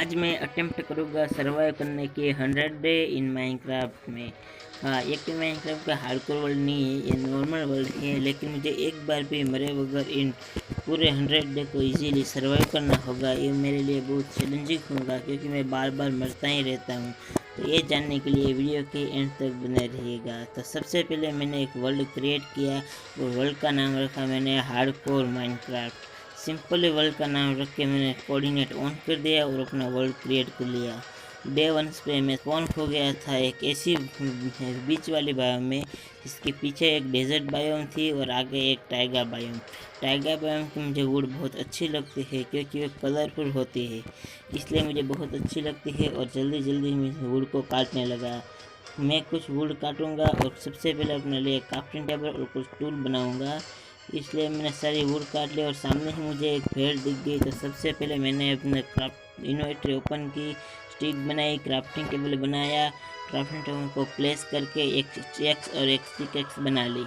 आज मैं अटेम्प्ट करूँगा सर्वाइव करने के 100 डे इन माइनक्राफ्ट में। हाँ, ये कि माइनक्राफ्ट का हार्डकोर वर्ल्ड नहीं है, ये नॉर्मल वर्ल्ड है, लेकिन मुझे एक बार भी मरे बगैर इन पूरे 100 डे को इजीली सर्वाइव करना होगा। ये मेरे लिए बहुत चैलेंजिंग होगा क्योंकि मैं बार बार मरता ही रहता हूँ। तो ये जानने के लिए वीडियो के एंड तक बने रहिएगा। तो सबसे पहले मैंने एक वर्ल्ड क्रिएट किया और वर्ल्ड का नाम रखा मैंने हार्डकोर माइनक्राफ्ट। सिंपल वर्ल्ड का नाम रख के मैंने कोऑर्डिनेट ऑन कर दिया और अपना वर्ल्ड क्रिएट कर लिया। डे 1 पे मैं स्पॉन हो गया था एक ऐसी बीच वाली बायोम में जिसके पीछे एक डेजर्ट बायोम थी और आगे एक टाइगर बायोम। टाइगर बायोम की मुझे वुड बहुत अच्छी लगती है क्योंकि वो कलरफुल होती है, इसलिए मुझे बहुत अच्छी लगती है और जल्दी जल्दी मैं वुड को काटने लगा। मैं कुछ वुड काटूंगा और सबसे पहले अपने लिए क्राफ्टिंग टेबल और कुछ टूल बनाऊंगा, इसलिए मैंने सारी वुड काट ली और सामने ही मुझे एक भेड़ दिख गई। तो सबसे पहले मैंने अपने क्राफ्ट इन्वेंटरी ओपन की, स्टिक बनाई, क्राफ्टिंग टेबल बनाया, क्राफ्टिंग टेबल को प्लेस करके एक चेक्स और एक पिकैक्स बना ली।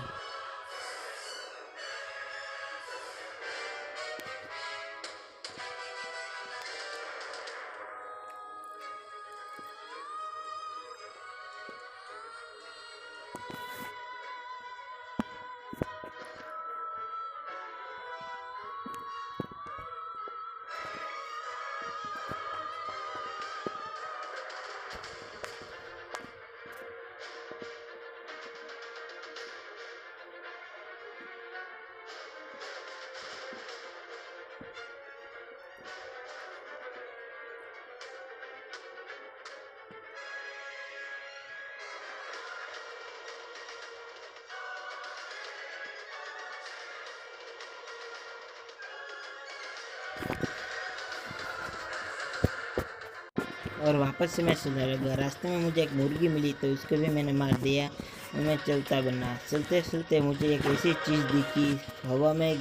और वापस से मैं सुधर गया। रास्ते में मुझे एक मुर्गी मिली तो उसको भी मैंने मार दिया और मैं चलता बना। चलते चलते मुझे एक ऐसी चीज़ दिखी, हवा में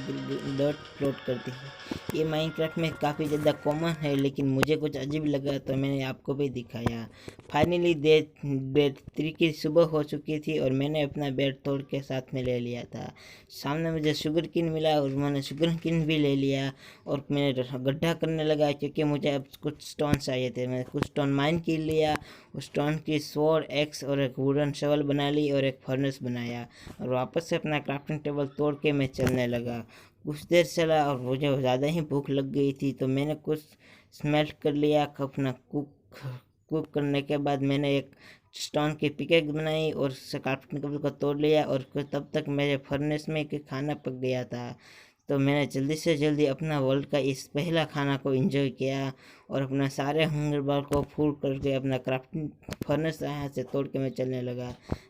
डॉट फ्लोट करती है। ये माइनक्राफ्ट में काफ़ी ज़्यादा कॉमन है, लेकिन मुझे कुछ अजीब लगा तो मैंने आपको भी दिखाया। फाइनली डे 3 की सुबह हो चुकी थी और मैंने अपना बेड तोड़ के साथ में ले लिया था। सामने मुझे शुगर किन मिला और मैंने शुगर किन भी ले लिया और मैं गड्ढा करने लगा क्योंकि मुझे अब कुछ स्टोन चाहिए थे। मैंने कुछ स्टोन माइन कर लिया, उस स्टोन की स्वॉर्ड, एक्स और एक वुडन शवल बना ली और एक फर्नेस बनाया और वापस से अपना क्राफ्टिंग टेबल तोड़ के मैं चलने लगा। कुछ देर चला और मुझे ज़्यादा ही भूख लग गई थी तो मैंने कुछ स्मेल्ट कर लिया। अपना कुक करने के बाद मैंने एक स्टोन की पिकेक बनाई और क्राफ्टिंग टेबल को तोड़ लिया और तब तक मेरे फर्नेस में खाना पक गया था। तो मैंने जल्दी से जल्दी अपना वर्ल्ड का इस पहला खाना को एंजॉय किया और अपना सारे हंगर बार को फुल करके अपना क्राफ्टिंग फर्नेस यहाँ से तोड़ के मैं चलने लगा।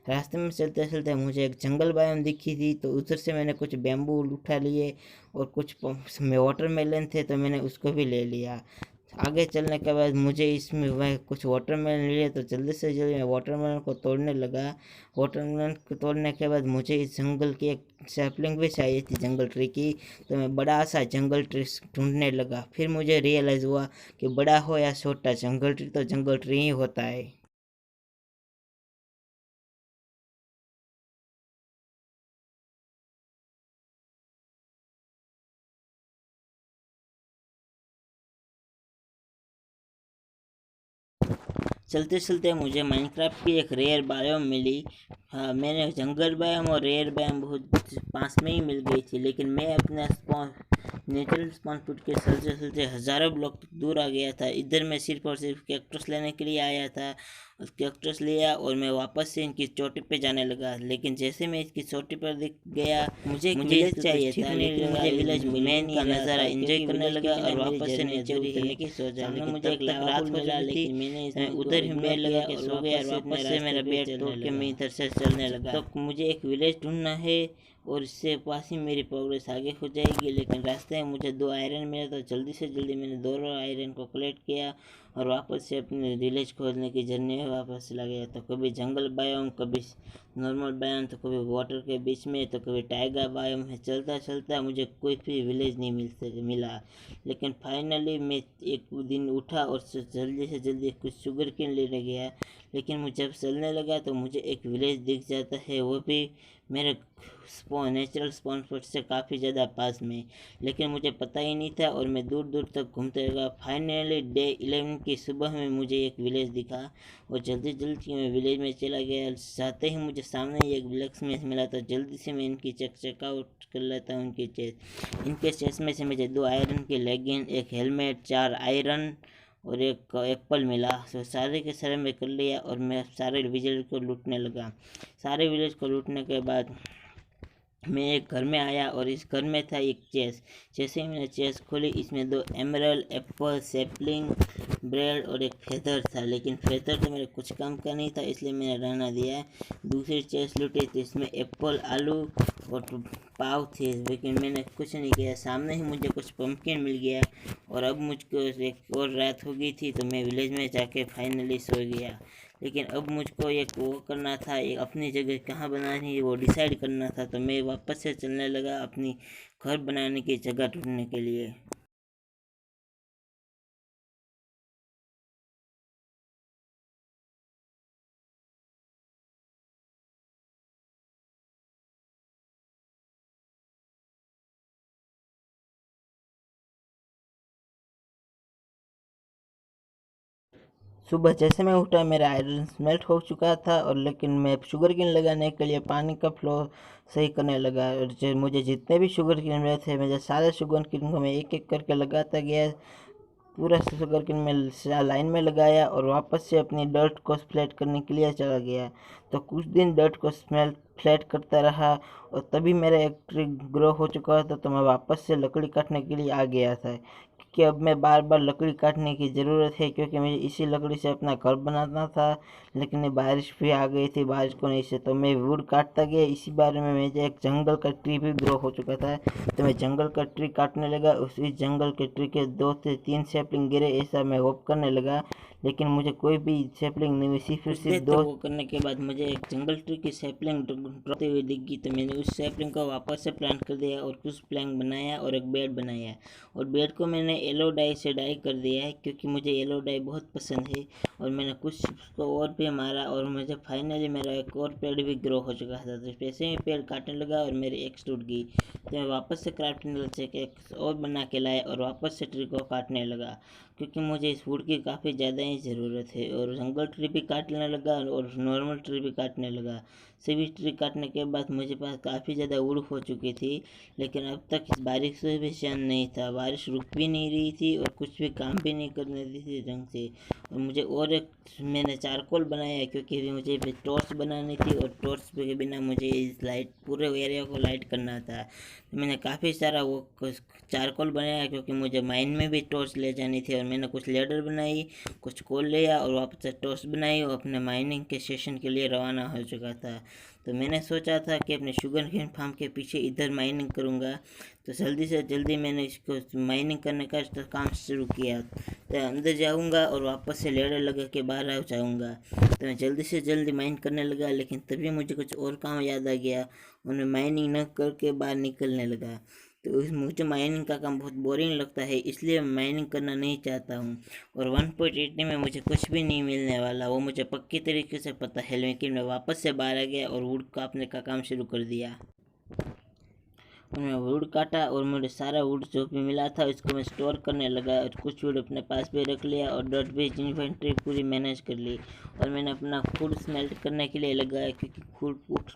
रास्ते में चलते चलते मुझे एक जंगल बायोम दिखी थी तो उधर से मैंने कुछ बैम्बू उठा लिए और कुछ वाटरमेलन थे तो मैंने उसको भी ले लिया। आगे चलने के बाद मुझे इसमें वह कुछ वाटरमेलन लिए तो जल्दी से जल्दी मैं वाटरमेलन को तोड़ने लगा। वाटरमेलन को तोड़ने के बाद मुझे इस जंगल की एक सैपलिंग भी चाहिए थी जंगल ट्री की, तो मैं बड़ा सा जंगल ट्री ढूंढने लगा। फिर मुझे रियलाइज़ हुआ कि बड़ा हो या छोटा, जंगल ट्री तो जंगल ट्री ही होता है। चलते चलते मुझे माइनक्राफ्ट की एक रेयर बायोम मिली। हाँ, मैंने जंगल बायोम और रेयर बायोम बहुत पास में ही मिल गई थी, लेकिन मैं अपना नेचुरल स्पॉन पुट के चलते चलते हज़ारों ब्लॉक दूर आ गया था। इधर मैं सिर्फ और सिर्फ कैक्टस लेने के लिए आया था। कैक्टस लिया और मैं वापस से इनकी चोटी पे जाने लगा, लेकिन जैसे मैं इसकी चोटी पर दिख गया मुझे विलेज चाहिए था, लेकिन मुझे विलेज मैं इनका नज़ारा एंजॉय करने लगा और वापस से नीचे उतरने की सोचा। मुझे एक लावा फूल मिला, लेकिन मैंने उधर ही बेड लगा के सो गया और वापस से मेरा बेड तोड़ के मैं इधर से चलने लगा। तो मुझे एक विलेज ढूंढना है और इससे पास ही मेरी प्रोग्रेस आगे हो जाएगी, लेकिन रास्ते में मुझे 2 आयरन मिले तो जल्दी से जल्दी मैंने 2 आयरन को कलेक्ट किया और वापस से अपने विलेज खोजने की जर्नी में वापस चला गया। तो कभी जंगल बायोम, कभी नॉर्मल बायोम, तो कभी वाटर के बीच में, तो कभी टाइगर बायोम में। चलता चलता मुझे कोई भी विलेज नहीं मिला, लेकिन फाइनली मैं एक दिन उठा और जल्दी से जल्दी कुछ शुगर केन लेने गया, लेकिन मुझे जब चलने लगा तो मुझे एक विलेज दिख जाता है, वो भी मेरे नेचुरल स्पॉन स्पॉट से काफ़ी ज़्यादा पास में, लेकिन मुझे पता ही नहीं था और मैं दूर दूर तक घूमते लगा। फाइनली डे 11 की सुबह में मुझे एक विलेज दिखा और जल्दी जल्दी मैं विलेज में चला गया। जाते ही मुझे सामने ही एक ब्लैक स्मिथ मिला, तो जल्दी से मैं इनकी चेकआउट कर लेता हूँ। इनके चेस्ट में से मुझे 2 आयरन के लेगिन, एक हेलमेट, 4 आयरन और एक एप्पल मिला। तो सारे के सारे मैं कर लिया और मैं सारे विलेज को लूटने लगा। सारे विलेज को लूटने के बाद मैं एक घर में आया और इस घर में था एक चेस्ट। जैसे ही मैंने चेस्ट खोली, इसमें 2 एमरल्ड, एप्पल, सैपलिंग, ब्रेड और एक फेदर था, लेकिन फेदर तो मेरे कुछ काम का नहीं था, इसलिए मैंने रहना दिया। दूसरी चेस्ट लूटी तो इसमें एप्पल, आलू और पाव थे, लेकिन मैंने कुछ नहीं किया। सामने ही मुझे कुछ पम्पकिन मिल गया और अब मुझको एक और रात हो गई थी, तो मैं विलेज में जाके फाइनली सो गया। लेकिन अब मुझको एक वो करना था, एक अपनी जगह कहाँ बनानी है वो डिसाइड करना था, तो मैं वापस से चलने लगा अपनी घर बनाने की जगह ढूंढने के लिए। सुबह जैसे मैं उठा, मेरा आयरन स्मेल्ट हो चुका था, और लेकिन मैं शुगर केन लगाने के लिए पानी का फ्लो सही करने लगा। और मुझे जितने भी शुगर केन मिले थे, मुझे सारे शुगर केन को मैं एक एक करके लगाता गया। पूरा शुगर केन में लाइन में लगाया और वापस से अपनी डर्ट को फ्लैट करने के लिए चला गया। तो कुछ दिन डर्ट को स्मेल फ्लैट करता रहा और तभी मेरा एक ट्री ग्रो हो चुका था, तो मैं वापस से लकड़ी काटने के लिए आ गया था। कि अब मैं बार बार लकड़ी काटने की ज़रूरत है, क्योंकि मुझे इसी लकड़ी से अपना घर बनाना था। लेकिन ये बारिश भी आ गई थी, बारिश को नहीं से तो मैं वुड काटता गया। इसी बारे में मुझे एक जंगल का ट्री भी ग्रो हो चुका था, तो मैं जंगल का ट्री काटने लगा। उसी जंगल के ट्री के 2 से 3 सैपलिंग गिरे, ऐसा मैं होप करने लगा, लेकिन मुझे कोई भी सैपलिंग नहीं मिली। फिर दो वो करने के बाद मुझे एक जंगल ट्री की सैपलिंग ड्रॉपते हुए दिख गई, तो मैंने उस सैपलिंग को वापस से प्लांट कर दिया और कुछ प्लैंक बनाया और एक बेड बनाया। और बेड को मैंने येलो डाई से डाई कर दिया है, क्योंकि मुझे येलो डाई बहुत पसंद है। और मैंने कुछ उसको और भी मारा और मुझे फाइनली मेरा एक और पेड़ भी ग्रो हो चुका था। तो जैसे ही पेड़ काटने लगा और मेरी एक्स टूट गई, तो मैं वापस से क्राफ्टिंग से एक और बना के लाया और वापस से ट्री को काटने लगा, क्योंकि मुझे इस वुड की काफ़ी ज़्यादा ही ज़रूरत है। और जंगल ट्री भी काटने लगा और नॉर्मल ट्री भी काटने लगा। सभी ट्री काटने के बाद मुझे पास काफ़ी ज़्यादा वुड हो चुकी थी, लेकिन अब तक इस बारिश से भी चैन नहीं था। बारिश रुक भी नहीं रही थी और कुछ भी काम भी नहीं करने दी थी ढंग से। और मुझे और एक मैंने चारकोल बनाया, क्योंकि मुझे टॉर्च बनानी थी और टॉर्च के बिना मुझे इस लाइट पूरे एरिया को लाइट करना था। तो मैंने काफ़ी सारा वो चारकोल बनाया, क्योंकि मुझे माइन में भी टॉर्च ले जानी थी। और मैंने कुछ लेडर बनाई, कुछ कोल लिया और वापस से टॉर्च बनाई और अपने माइनिंग के सेशन के लिए रवाना हो चुका था। तो मैंने सोचा था कि अपने शुगर केन फार्म के पीछे इधर माइनिंग करूँगा, तो जल्दी से जल्दी मैंने इसको माइनिंग करने का काम शुरू किया। तो अंदर जाऊँगा और वापस से लेडर लगा के बाहर आ जाऊँगा। तो मैं जल्दी से जल्दी माइन करने लगा, लेकिन तभी मुझे कुछ और काम याद आ गया और मैं माइनिंग न करके बाहर निकलने लगा। तो मुझे माइनिंग का काम बहुत बोरिंग लगता है, इसलिए मैं माइनिंग करना नहीं चाहता हूँ। और 1.8 में मुझे कुछ भी नहीं मिलने वाला, वो मुझे पक्की तरीके से पता है। लेकिन मैं वापस से बाहर आ गया और वुड काटने का काम शुरू कर दिया। उन्होंने वुड काटा और मुझे सारा वुड जो भी मिला था उसको मैं स्टोर करने लगा और कुछ वुड अपने पास भी रख लिया और डॉट बेस्ड इन्वेंट्री पूरी मैनेज कर ली। और मैंने अपना फूड स्मेल्ट करने के लिए लगाया, क्योंकि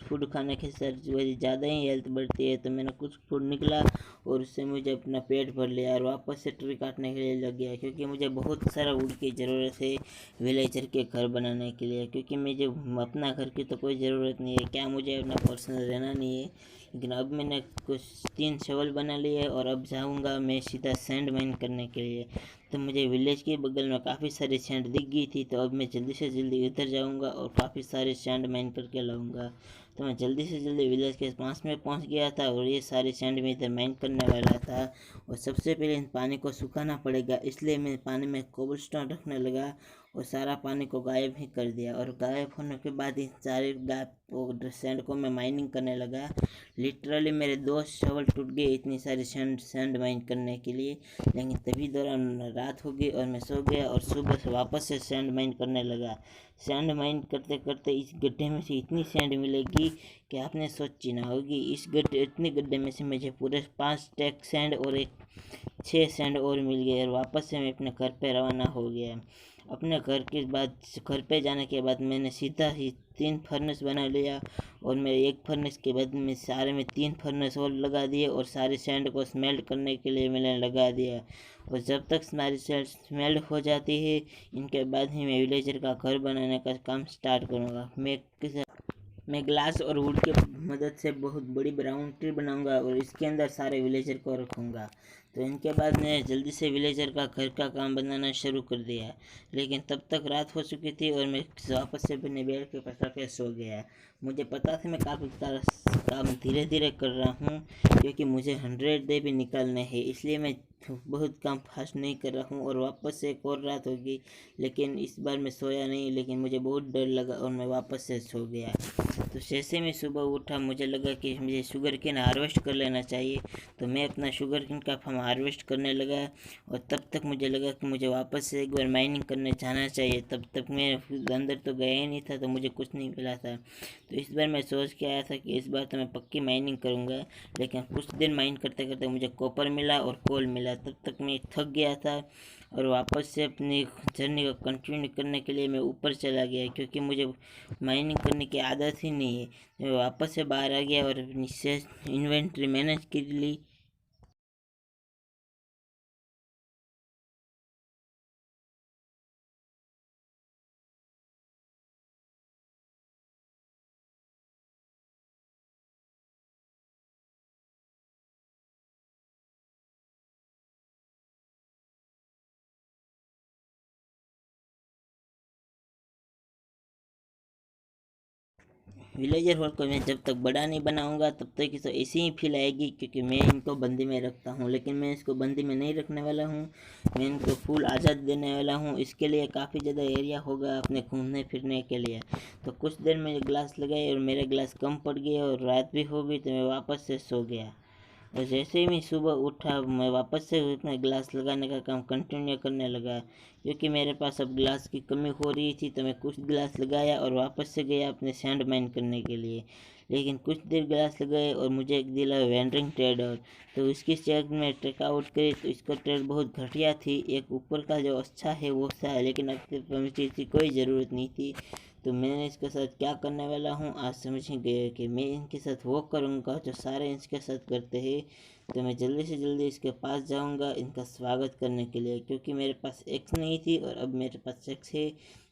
फूड खाने के साथ ज़्यादा ही हेल्थ बढ़ती है। तो मैंने कुछ फूड निकला और उससे मुझे अपना पेट भर लिया और वापस से ट्री काटने के लिए लग गया, क्योंकि मुझे बहुत सारा वुड की ज़रूरत है विलेजर के घर बनाने के लिए। क्योंकि मुझे अपना घर की तो कोई ज़रूरत नहीं है, क्या मुझे अपना पर्सनल रहना नहीं है। लेकिन अब मैंने कुछ 3 शवल बना लिए और अब जाऊंगा मैं सीधा सैंड माइन करने के लिए। तो मुझे विलेज के बगल में काफ़ी सारी सैंड दिख गई थी, तो अब मैं जल्दी से जल्दी उधर जाऊंगा और काफ़ी सारे सैंड माइन करके लाऊंगा। तो मैं जल्दी से जल्दी विलेज के पास में पहुंच गया था और ये सारी सैंड में इधर माइन करने वाला था। और सबसे पहले इन पानी को सुखाना पड़ेगा, इसलिए मैं पानी में कोबलस्टोन रखने लगा और सारा पानी को गायब ही कर दिया। और गायब होने के बाद इन सारे सैंड को मैं माइनिंग करने लगा। लिटरली मेरे 2 शवल टूट गए इतनी सारी सैंड माइन करने के लिए। लेकिन तभी दौरान रात हो गई और मैं सो गया और सुबह से वापस से सैंड माइन करने लगा। सैंड माइन करते करते इस गड्ढे में से इतनी सैंड मिलेगी कि आपने सोची ना होगी। इस गड्ढे इतने गड्ढे में से मुझे पूरे 5 टैक सैंड और एक 6 सैंड और मिल गए और वापस से मैं अपने घर पे रवाना हो गया। अपने घर पे जाने के बाद मैंने सीधा ही 3 फर्नेस बना लिया और मैं एक फर्नेस के बाद में सारे में 3 फर्नेस और लगा दिए और सारे सैंड को स्मेल्ट करने के लिए मैंने लगा दिया। और जब तक सारी सैंड स्मेल्ट हो जाती है इनके बाद ही मैं विलेजर का घर बनाने का काम स्टार्ट करूँगा। मैं ग्लास और वुड की मदद से बहुत बड़ी बाउंड्री बनाऊंगा और इसके अंदर सारे विलेजर को रखूँगा। तो इनके बाद मैं जल्दी से विलेजर का घर का काम बनाना शुरू कर दिया, लेकिन तब तक रात हो चुकी थी और मैं वापस से अपने बेड के पास आके सो गया। मुझे पता था मैं काफ़ी काम धीरे धीरे कर रहा हूँ क्योंकि मुझे 100 डे भी निकालने हैं, इसलिए मैं बहुत काम फास्ट नहीं कर रहा हूँ। और वापस से एक और रात होगी, लेकिन इस बार मैं सोया नहीं, लेकिन मुझे बहुत डर लगा और मैं वापस से सो गया। तो जैसे मैं सुबह उठा मुझे लगा कि मुझे शुगर केन हार्वेस्ट कर लेना चाहिए, तो मैं अपना शुगर केन का फार्म हार्वेस्ट करने लगा। और तब तक मुझे लगा कि मुझे वापस से एक बार माइनिंग करने जाना चाहिए। तब तक मैं अंदर तो गया ही नहीं था, तो मुझे कुछ नहीं मिला था। तो इस बार मैं सोच के आया था कि इस बार तो मैं पक्की माइनिंग करूँगा, लेकिन कुछ दिन माइन करते करते मुझे कॉपर मिला और कोल मिला। तब तक मैं थक गया था और वापस से अपनी जर्नी को कंटिन्यू करने के लिए मैं ऊपर चला गया, क्योंकि मुझे माइनिंग करने की आदत ही नहीं है। मैं वापस से बाहर आ गया और अपनी इन्वेंट्री मैनेज कर ली। विलेजर हॉल को मैं जब तक बड़ा नहीं बनाऊंगा तब तक इसे ऐसी ही फील आएगी, क्योंकि मैं इनको बंदी में रखता हूँ, लेकिन मैं इसको बंदी में नहीं रखने वाला हूँ। मैं इनको फुल आज़ाद देने वाला हूँ। इसके लिए काफ़ी ज़्यादा एरिया होगा अपने घूमने फिरने के लिए। तो कुछ देर में ग्लास लगाए और मेरे ग्लास कम पड़ गए और रात भी हो गई, तो मैं वापस से सो गया। और जैसे ही मैं सुबह उठा मैं वापस से उसमें ग्लास लगाने का काम कंटिन्यू करने लगा, क्योंकि मेरे पास अब ग्लास की कमी हो रही थी। तो मैं कुछ ग्लास लगाया और वापस से गया अपने सैंड माइन करने के लिए। लेकिन कुछ देर ग्लास लगाए और मुझे एक दिला वेंडरिंग ट्रेडर। तो इसकी चेक में टेकआउट करी तो इसका ट्रेड बहुत घटिया थी। एक ऊपर का जो अच्छा है वो अच्छा है, लेकिन अब इसकी कोई ज़रूरत नहीं थी। तो मैंने इसके साथ क्या करने वाला हूँ आज समझ ही गए कि मैं इनके साथ वो करूँगा जो सारे इसके साथ करते हैं। तो मैं जल्दी से जल्दी इसके पास जाऊँगा इनका स्वागत करने के लिए, क्योंकि मेरे पास एक्स नहीं थी और अब मेरे पास एक्स है।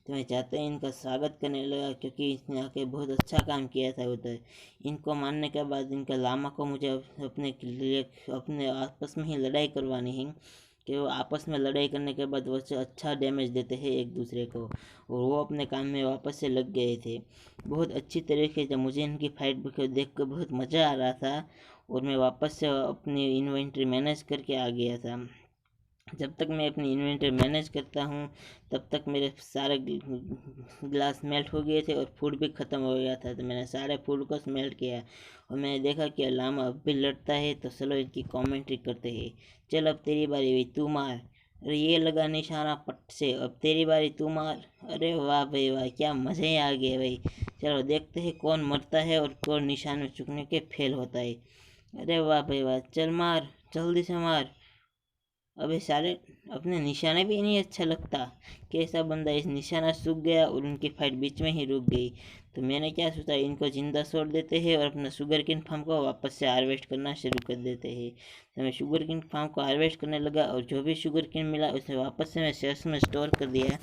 तो मैं चाहता हूँ इनका स्वागत करने लगा, क्योंकि इसने आके बहुत अच्छा काम किया था उधर। इनको मारने के बाद इनका लामा को मुझे अपने लिए अपने आपस में ही लड़ाई करवानी है, कि वो आपस में लड़ाई करने के बाद वो अच्छा डैमेज देते हैं एक दूसरे को। और वो अपने काम में वापस से लग गए थे बहुत अच्छी तरीके से। मुझे इनकी फाइट को देख कर बहुत मज़ा आ रहा था और मैं वापस से अपनी इन्वेंट्री मैनेज करके आ गया था। जब तक मैं अपनी इन्वेंटरी मैनेज करता हूँ तब तक मेरे सारे ग्लास मेल्ट हो गए थे और फूड भी ख़त्म हो गया था। तो मैंने सारे फूड को स्मेल्ट किया और मैंने देखा कि लामा अब भी लड़ता है। तो चलो इनकी कमेंट्री करते हैं। चल अब तेरी बारी हुई, तू मार। अरे ये लगा निशाना पट से, अब तेरी बारी, तू मार। अरे वाह भाई वाह, क्या मज़े ही आ गए भाई। चलो देखते हैं कौन मरता है और कौन निशान में चुकने के फेल होता है। अरे वाह भाई वाह, चल मार, जल्दी से मार। अबे साले, अपने निशाना भी नहीं अच्छा लगता। कैसा बंदा, इस निशाना सूख गया और उनकी फाइट बीच में ही रुक गई। तो मैंने क्या सोचा, इनको जिंदा छोड़ देते हैं और अपना शुगर केन फार्म को वापस से हार्वेस्ट करना शुरू कर देते हैं। तो मैं शुगर केन फार्म को हार्वेस्ट करने लगा और जो भी शुगर केन मिला उसे वापस से मैं शेल्स में स्टोर कर दिया।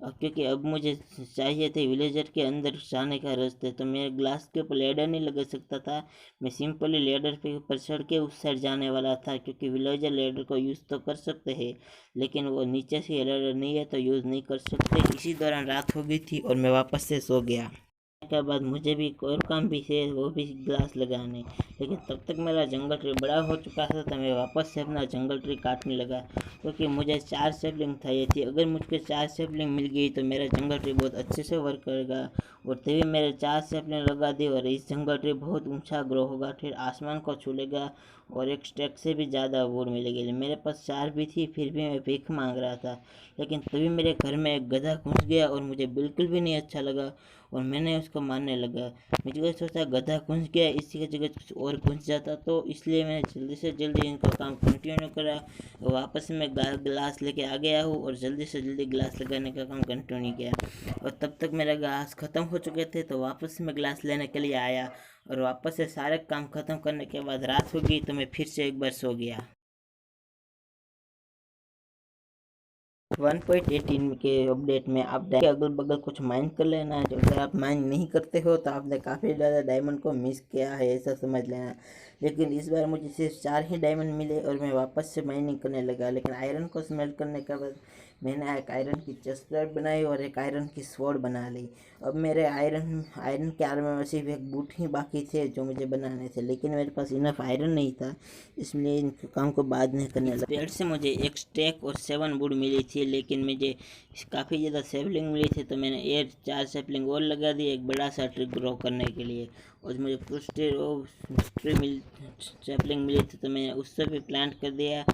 और क्योंकि अब मुझे चाहिए थे विलेजर के अंदर जाने का रास्ते, तो मैं ग्लास के ऊपर लेडर नहीं लगा सकता था। मैं सिंपली लेडर पे ऊपर चढ़ के उस साइड जाने वाला था, क्योंकि विलेजर लेडर को यूज़ तो कर सकते हैं, लेकिन वो नीचे से लेडर नहीं है तो यूज़ नहीं कर सकते। इसी दौरान रात हो गई थी और मैं वापस से सो गया। के बाद मुझे भी एक और काम भी है, वो भी ग्लास लगाने। लेकिन तब तक मेरा जंगल ट्री बड़ा हो चुका था, तो मैं वापस से अपना जंगल ट्री काटने लगा, क्योंकि मुझे 4 सेपलिंग चाहिए थी। अगर मुझको 4 सेपलिंग मिल गई तो मेरा जंगल ट्री बहुत अच्छे से वर्क करेगा। और तभी मेरे 4 सेपलिंग लगा दी और इस जंगल ट्री बहुत ऊंचा ग्रो होगा, फिर आसमान को छू लेगा और एक स्टैक से भी ज़्यादा वुड मिलेगी। मेरे पास 4 भी थी, फिर भी मैं भीख मांग रहा था। लेकिन तभी मेरे घर में एक गधा घुस गया और मुझे बिल्कुल भी नहीं अच्छा लगा और मैंने उसको मारने लगा। मुझे सोचा गधा घुस गया, इसी की जगह कुछ और घुस जाता, तो इसलिए मैंने जल्दी से जल्दी इनका काम कंटिन्यू करा। वापस मैं गिलास लेके आ गया हूँ और जल्दी से जल्दी गिलास लगाने का काम कंटिन्यू किया। और तब तक मेरा गिलास ख़त्म हो चुके थे, तो वापस मैं गिलास लेने के लिए आया और वापस से सारे काम ख़त्म करने के बाद रात हो गई, तो मैं फिर से एक बार सो गया। 1.18 के अपडेट में आप अगल बगल कुछ माइन कर लेना है। जो अगर आप माइन नहीं करते हो तो आपने काफ़ी ज़्यादा डायमंड को मिस किया है, ऐसा समझ लेना। लेकिन इस बार मुझे सिर्फ 4 ही डायमंड मिले और मैं वापस से माइनिंग करने लगा। लेकिन आयरन को स्मेल्ट करने के बाद मैंने एक आयरन की चेस्ट प्लेट बनाई और एक आयरन की स्वॉर्ड बना ली। अब मेरे आयरन के आर्मर में सिर्फ एक बूट ही बाकी थे जो मुझे बनाने थे, लेकिन मेरे पास इनफ आयरन नहीं था, इसलिए इन काम को बाद में करने लगा। पेड़ से मुझे एक स्टैक और 7 वुड मिली थी, लेकिन मुझे काफ़ी ज़्यादा सेपलिंग मिली थी, तो मैंने ये 4 सेपलिंग और लगा दी एक बड़ा सा ट्री ग्रो करने के लिए। और मुझे कुछ सेपलिंग मिली थी, तो मैंने उससे भी प्लांट कर दिया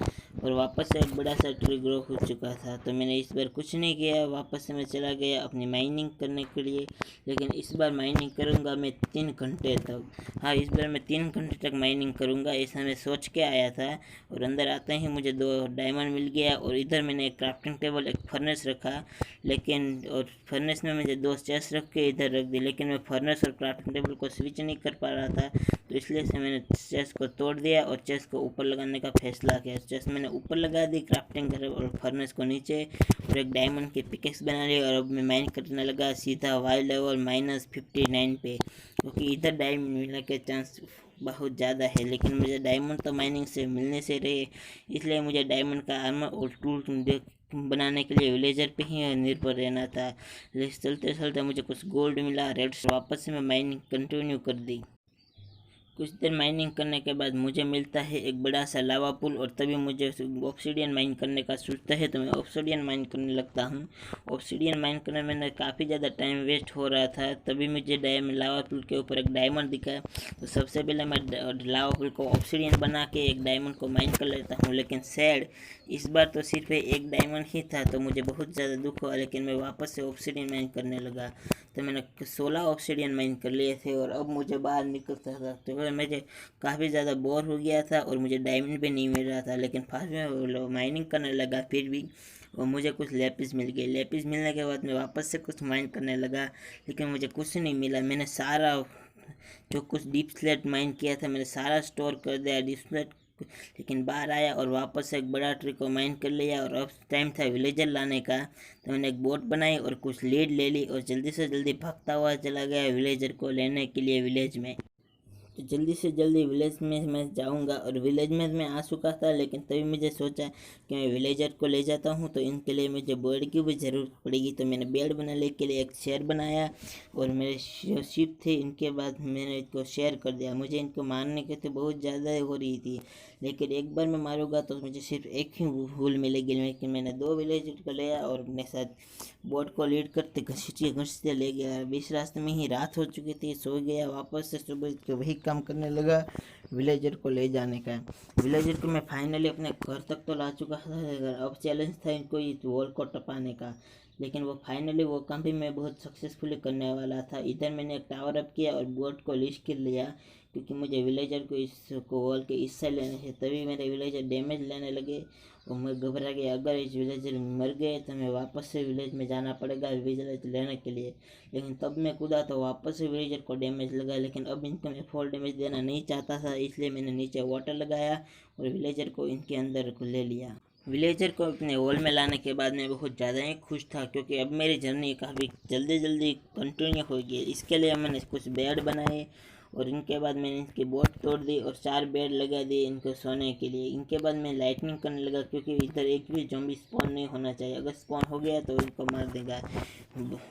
और वापस से एक बड़ा सा ट्री ग्रो हो चुका था। तो मैंने इस बार कुछ नहीं किया, वापस से मैं चला गया अपनी माइनिंग करने के लिए। लेकिन इस बार माइनिंग करूँगा मैं 3 घंटे तक। हाँ, इस बार मैं 3 घंटे तक माइनिंग करूँगा, ऐसा मैं सोच के आया था। और अंदर आते ही मुझे 2 डायमंड मिल गया और इधर मैंने एक क्राफ्टिंग टेबल, एक फर्नेस रखा। लेकिन और फर्नेस में मुझे 2 चेस्ट रख के इधर रख दी, लेकिन मैं फर्नेस और क्राफ्टिंग टेबल को स्विच नहीं कर पा रहा था, तो इसलिए से मैंने चेस्ट को तोड़ दिया और चेस्ट को ऊपर लगाने का फैसला किया। चेस्ट मैंने ऊपर लगा दी, क्राफ्टिंग टेबल और फर्नेस को नीचे, और एक डायमंड की पिकेक्स बना ली। और अब मैं माइन करने लगा सीधा वाई लेवल -59 पे, क्योंकि इधर डायमंड मिलने के चांस बहुत ज़्यादा है। लेकिन मुझे डायमंड तो माइनिंग से मिलने से रहे, इसलिए मुझे डायमंड का आर्मर और टूल बनाने के लिए विलेजर पे ही निर्भर रहना था। चलते चलते मुझे कुछ गोल्ड मिला, रेड, वापस से मैं माइनिंग कंटिन्यू कर दी। कुछ देर माइनिंग करने के बाद मुझे मिलता है एक बड़ा सा लावा पुल, और तभी मुझे ऑब्सीडियन माइन करने का सोचता है, तो मैं ऑब्सीडियन माइन करने लगता हूँ। ऑब्सीडियन माइन करने में मेरा काफ़ी ज़्यादा टाइम वेस्ट हो रहा था, तभी मुझे लावा पुल के ऊपर एक डायमंड दिखा। तो सबसे पहले मैं लावा पुल को ऑब्सीडियन बना के एक डायमंड को माइन कर लेता हूँ। लेकिन सैड, इस बार तो सिर्फ एक डायमंड ही था, तो मुझे बहुत ज़्यादा दुख हुआ। लेकिन मैं वापस से ऑब्सीडियन माइन करने लगा, तो मैंने 16 ऑब्सीडियन माइन कर लिए थे और अब मुझे बाहर निकलता था। तो मुझे काफ़ी ज़्यादा बोर हो गया था और मुझे डायमंड भी नहीं मिल रहा था। लेकिन फास्ट में माइनिंग करने लगा फिर भी, और मुझे कुछ लेपिस मिल गए। लेपिस मिलने के बाद मैं वापस से कुछ माइन करने लगा, लेकिन मुझे कुछ नहीं मिला। मैंने सारा जो कुछ डीप स्लेट माइन किया था मैंने सारा स्टोर कर दिया डीप स्लेट, लेकिन बाहर आया और वापस से एक बड़ा ट्री को माइन कर लिया। और अब टाइम था विलेजर लाने का, तो मैंने एक बोट बनाई और कुछ लीड ले ली और जल्दी से जल्दी भागता हुआ चला गया विलेजर को लेने के लिए विलेज में। तो जल्दी से जल्दी विलेज में मैं जाऊंगा, और विलेज में मैं आ चुका था। लेकिन तभी मुझे सोचा कि मैं विलेजर को ले जाता हूं, तो इनके लिए मुझे बेड की भी ज़रूरत पड़ेगी। तो मैंने बेड बनाने के लिए एक शेयर बनाया और मेरे शिप थे, इनके बाद मैंने इसको शेयर कर दिया। मुझे इनको मारने के तो बहुत ज़्यादा हो रही थी, लेकिन एक बार मैं मारूंगा तो मुझे सिर्फ एक ही भूल मिलेगी। लेकिन मैंने 2 विलेजर को लिया और अपने साथ बोट को लीड करते घसीटते ले गया। बीच रास्ते में ही रात हो चुकी थी, सो गया। वापस से सुबह के वही काम करने लगा विलेजर को ले जाने का। विलेजर को मैं फाइनली अपने घर तक तो ला चुका था। अब चैलेंज था इनको इस वॉल को टपाने का, लेकिन वो फाइनली वो काम भी मैं बहुत सक्सेसफुली करने वाला था। इधर मैंने एक टावर अप किया और बोट को लिस्ट कर लिया, क्योंकि मुझे विलेजर को इसको वॉल के इस साइड लेने थे। तभी मेरे विलेजर डैमेज लेने लगे और मैं घबरा गया, अगर इस विलेजर मर गए तो मैं वापस से विलेज में जाना पड़ेगा विलेजर लेने के लिए। लेकिन तब मैं कूदा तो वापस से विलेजर को डैमेज लगा, लेकिन अब इनको मैं फुल डैमेज देना नहीं चाहता था, इसलिए मैंने नीचे वाटर लगाया और विलेजर को इनके अंदर ले लिया। विलेजर को अपने वॉल में लाने के बाद मैं बहुत ज़्यादा ही खुश था, क्योंकि अब मेरी जर्नी काफ़ी जल्दी जल्दी कंटिन्यू होगी। इसके लिए मैंने कुछ बेड बनाए और इनके बाद मैंने इनकी बोट तोड़ दी और 4 बेड लगा दिए इनको सोने के लिए। इनके बाद मैं लाइटनिंग करने लगा, क्योंकि इधर एक भी ज़ॉम्बी स्पॉन नहीं होना चाहिए, अगर स्पॉन हो गया तो इनको मार देगा।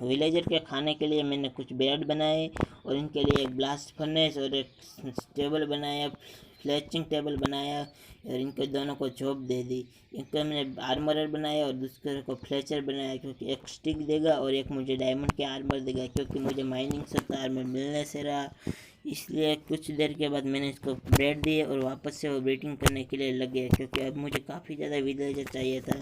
विलेजर के खाने के लिए मैंने कुछ बेड बनाए और इनके लिए एक ब्लास्ट फर्नेस और एक टेबल बनाया फ्लैचिंग टेबल बनाया और इनको दोनों को जॉब दे दी। इनको मैंने आर्मरर बनाया और दूसरे को फ्लेचर बनाया, क्योंकि एक स्टिक देगा और एक मुझे डायमंड के आर्मर देगा, क्योंकि मुझे माइनिंग से आर्मर मिलने से रहा। इसलिए कुछ देर के बाद मैंने इसको ब्रेड दिए और वापस से वो ब्रीडिंग करने के लिए लग गया, क्योंकि अब मुझे काफ़ी ज़्यादा विलेजर चाहिए था।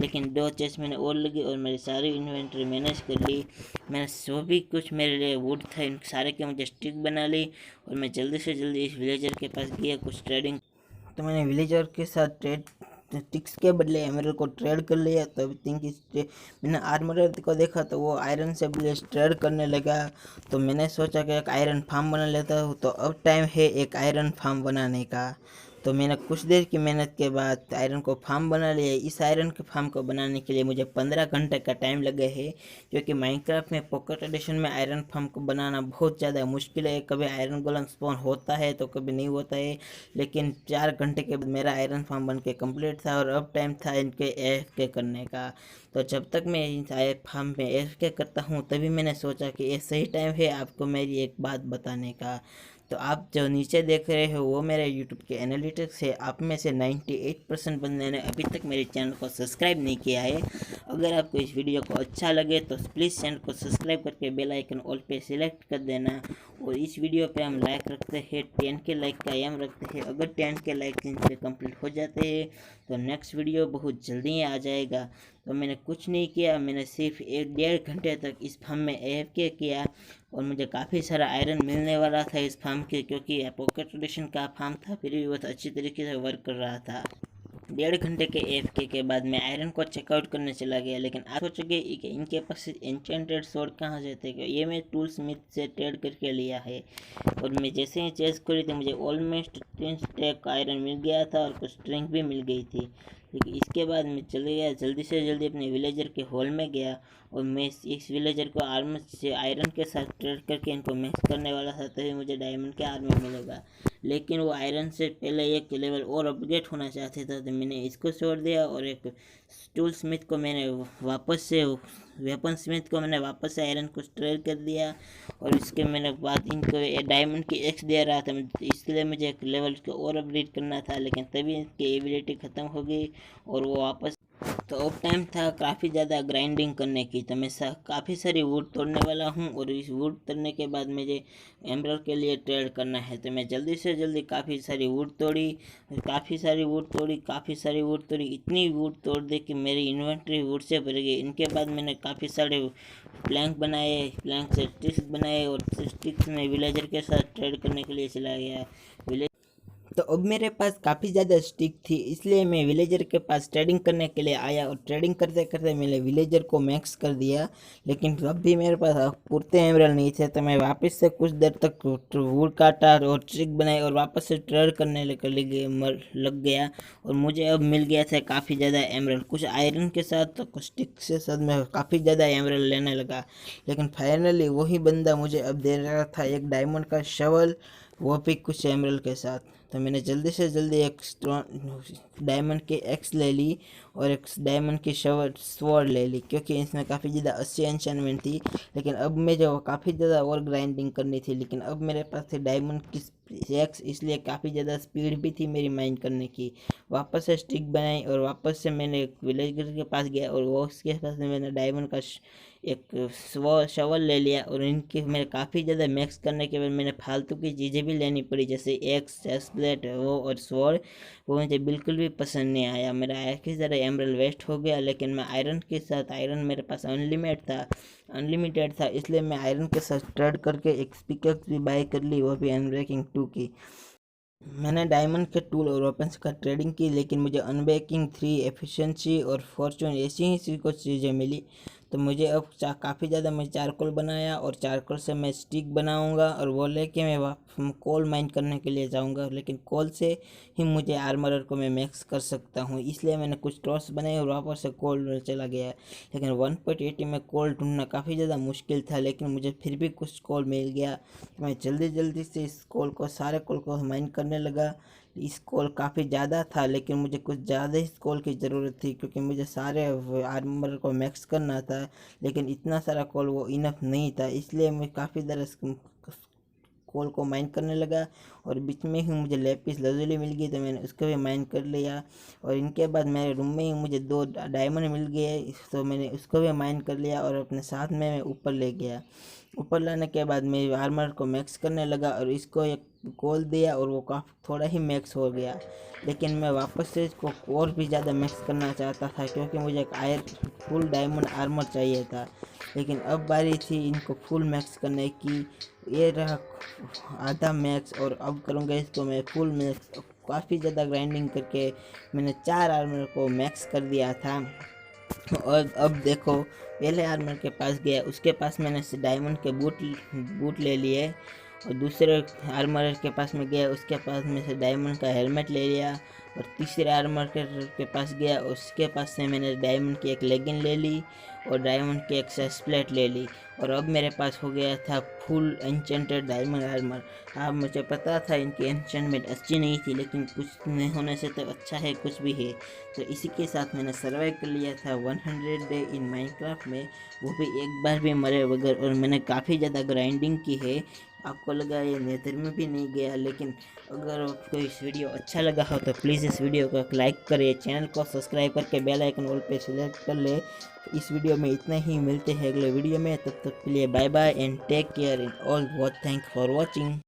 लेकिन 2 चेस्ट मैंने और लगी और मेरी सारी इन्वेंट्री मैनेज कर ली। मैंने जो भी कुछ मेरे लिए वुड था इन सारे के मुझे स्टिक बना ली और मैं जल्दी से जल्दी इस विलेजर के पास गया कुछ ट्रेडिंग। तो मैंने विलेजर के साथ स्टिक्स के बदले एमरल्ड को ट्रेड कर लिया। तो मैंने आर्मरर को देखा तो वो आयरन से ट्रेड करने लगा। तो मैंने सोचा कि एक आयरन फार्म बना लेता हूँ। तो अब टाइम है एक आयरन फार्म बनाने का। तो मैंने कुछ देर की मेहनत के बाद आयरन को फार्म बना लिया। इस आयरन के फार्म को बनाने के लिए मुझे 15 घंटे का टाइम लगे है, क्योंकि माइनक्राफ्ट में पॉकेट एडिशन में आयरन फार्म को बनाना बहुत ज़्यादा मुश्किल है। कभी आयरन गोलम स्पॉन होता है तो कभी नहीं होता है। लेकिन 4 घंटे के बाद मेरा आयरन फार्म बन के कम्प्लीट था और अब टाइम था इनके AFK करने का। तो जब तक मैं इस आयरन फार्म में AFK करता हूँ तभी मैंने सोचा कि ये सही टाइम है आपको मेरी एक बात बताने का। तो आप जो नीचे देख रहे हो वो मेरे यूट्यूब के एनालिटिक्स है। आप में से 98% बंदे ने अभी तक मेरे चैनल को सब्सक्राइब नहीं किया है। अगर आपको इस वीडियो को अच्छा लगे तो प्लीज़ चैनल को सब्सक्राइब करके बेल आइकन ऑल पे सिलेक्ट कर देना। और इस वीडियो पे हम लाइक रखते हैं 10 के लाइक का एम रखते हैं। अगर 10 के लाइक इन पे कंप्लीट हो जाते हैं तो नेक्स्ट वीडियो बहुत जल्दी आ जाएगा। तो मैंने कुछ नहीं किया, मैंने सिर्फ 1-1.5 घंटे तक इस फार्म में AFK किया और मुझे काफ़ी सारा आयरन मिलने वाला था इस फार्म के, क्योंकि पॉकेट एडिशन का फार्म था फिर भी बहुत अच्छी तरीके से वर्क कर रहा था। 1.5 घंटे के AFK के बाद मैं आयरन को चेकआउट करने चला गया। लेकिन आप सोचोगे कि इनके पास एन्चेंटेड स्वॉर्ड कहाँ से थे? ये मैं टूल स्मिथ से ट्रेड करके लिया है। और मैं जैसे ही चेस करी थी मुझे ऑलमोस्ट 3 स्टैक आयरन मिल गया था और कुछ स्ट्रिंग भी मिल गई थी। लेकिन इसके बाद मैं चले गया जल्दी से जल्दी अपने विलेजर के हॉल में गया और मैं इस विलेजर को आर्मर से आयरन के साथ ट्रेड करके इनको मिक्स करने वाला था, तभी मुझे डायमंड के आर्मर मिलेगा। लेकिन वो आयरन से पहले एक लेवल और अपग्रेड होना चाहते थे, तो मैंने इसको छोड़ दिया और एक टूल स्मिथ को मैंने वापस से वेपन स्मिथ को मैंने वापस से आयरन को ट्रेड कर दिया। और इसके मैंने बाद इनको डायमंड की एक्स दे रहा था, इसलिए मुझे एक लेवल को और अपग्रेड करना था। लेकिन तभी इनकी एबिलिटी ख़त्म हो गई और वो वापस। तो अब टाइम था काफ़ी ज़्यादा ग्राइंडिंग करने की। तो मैं काफ़ी सारी वुड तोड़ने वाला हूँ और इस वुड तोड़ने के बाद मुझे एमरल्ड के लिए ट्रेड करना है। तो मैं जल्दी से जल्दी काफ़ी सारी वुड तोड़ी, काफ़ी सारी वुड तोड़ी, इतनी वुड तोड़ दी कि मेरी इन्वेंट्री वुड से भर गई। इनके बाद मैंने काफ़ी सारे प्लैंक बनाए, प्लैंक से स्टिक्स बनाए और स्टिक्स में विलेजर के साथ ट्रेड करने के लिए चला गया। तो अब मेरे पास काफ़ी ज़्यादा स्टिक थी, इसलिए मैं विलेजर के पास ट्रेडिंग करने के लिए आया और ट्रेडिंग करते करते मैंने विलेजर को मैक्स कर दिया। लेकिन तब भी मेरे पास पूरते एमरल्ड नहीं थे, तो मैं वापस से कुछ देर तक वुड काटा और ट्रिक बनाई और वापस से ट्रेड करने लग गया। और मुझे अब मिल गया था काफ़ी ज़्यादा एमरल्ड, कुछ आयरन के साथ तो कुछ स्टिक के साथ मैं काफ़ी ज़्यादा एमरल्ड लेने लगा। लेकिन फाइनली वही बंदा मुझे अब दे रहा था एक डायमंड का शवल, वो भी कुछ एमरल्ड के साथ। तो मैंने जल्दी से जल्दी एक डायमंड की एक्स ले ली और एक डायमंड की स्वॉर्ड ले ली, क्योंकि इसमें काफ़ी ज़्यादा अच्छी एन्चेंटमेंट थी। लेकिन अब मुझे काफ़ी ज़्यादा और ग्राइंडिंग करनी थी। लेकिन अब मेरे पास थी डायमंड की एक्स, इसलिए काफ़ी ज़्यादा स्पीड भी थी मेरी माइन करने की। वापस से स्टिक बनाई और वापस से मैंने विलेजर के पास गया और वो उसके पास मैंने डायमंड का एक शवल ले लिया। और इनके मेरे काफ़ी ज़्यादा मैक्स करने के बाद मैंने फालतू की चीज़ें भी लेनी पड़ी, जैसे एक्स, चेस्ट प्लेट वो और स्वॉर्ड। वो मुझे बिल्कुल भी पसंद नहीं आया, मेरा एक ही ज़रा एमरल्ड वेस्ट हो गया। लेकिन मैं आयरन के साथ, आयरन मेरे पास अनलिमिटेड था, इसलिए मैं आयरन के साथ ट्रेड करके एक पिकैक्स भी बाय कर ली, वो भी अनब्रेकिंग 2 की। मैंने डायमंड के टूल और वेपन्स का ट्रेडिंग की, लेकिन मुझे अनब्रेकिंग 3, एफिशिएंसी और फॉर्चून ऐसी ही कुछ चीज़ें मिली। तो मुझे अब काफ़ी ज़्यादा मैं चारकोल बनाया और चारकोल से मैं स्टिक बनाऊंगा और वो लेके मैं कोल माइन करने के लिए जाऊंगा। लेकिन कोल से ही मुझे आर्मरर को मैं मैक्स कर सकता हूँ, इसलिए मैंने कुछ टॉर्च बनाए और वापस से कोल चला गया। लेकिन 1.80 में कोल ढूंढना काफ़ी ज़्यादा मुश्किल था, लेकिन मुझे फिर भी कुछ कोल मिल गया। मैं जल्दी जल्दी से इस सारे कोल को माइन करने लगा। इस कोल काफ़ी ज़्यादा था, लेकिन मुझे कुछ ज़्यादा ही कोल की ज़रूरत थी, क्योंकि मुझे सारे आर्मर को मैक्स करना था। लेकिन इतना सारा कोल वो इनफ नहीं था, इसलिए मैं काफ़ी ज़्यादा कोल को माइन करने लगा और बीच में ही मुझे लेपिस लजुली मिल गई तो मैंने उसको भी माइन कर लिया। और इनके बाद मेरे रूम में ही मुझे 2 डायमंड मिल गए तो मैंने उसको भी माइन कर लिया और अपने साथ में मैं ऊपर ले गया। ऊपर लाने के बाद मैं आर्मर को मैक्स करने लगा और इसको एक कोल दिया और वो काफ़ी थोड़ा ही मैक्स हो गया। लेकिन मैं वापस से इसको और भी ज़्यादा मैक्स करना चाहता था क्योंकि मुझे एक फुल डायमंड आर्मर चाहिए था। लेकिन अब बारी थी इनको फुल मैक्स करने की। ये रहा आधा मैक्स और अब करूँगा इसको मैं फुल मैक्स। काफ़ी ज़्यादा ग्राइंडिंग करके मैंने 4 आर्मर को मैक्स कर दिया था। और अब देखो पहले आर्मर के पास गया, उसके पास मैंने डायमंड के बूट ले लिए और दूसरे आर्मर के पास में गया, उसके पास में से डायमंड का हेलमेट ले लिया। और तीसरे आर्मर के पास गया, उसके पास से मैंने डायमंड की एक लेगिंग ले ली और डायमंड की एक चेस्टप्लेट ले ली। और अब मेरे पास हो गया था फुल एन्चेंटेड डायमंड आर्मर। अब मुझे पता था इनकी एन्चेंटमेंट अच्छी नहीं थी, लेकिन कुछ नहीं होने से तो अच्छा है कुछ भी है। तो इसी के साथ मैंने सर्वाइव कर लिया था 100 डे इन माइनक्राफ्ट में, वो भी एक बार भी मरे बगैर। और मैंने काफ़ी ज़्यादा ग्राइंडिंग की है। आपको लगा ये नेदर में भी नहीं गया, लेकिन अगर आपको इस वीडियो अच्छा लगा हो तो प्लीज़ इस वीडियो को लाइक करें, चैनल को सब्सक्राइब करके बेल आइकन ऑल पे सिलेक्ट कर ले। इस वीडियो में इतना ही, मिलते हैं अगले वीडियो में, तब तक के लिए bye bye and take care in all. Thank for watching.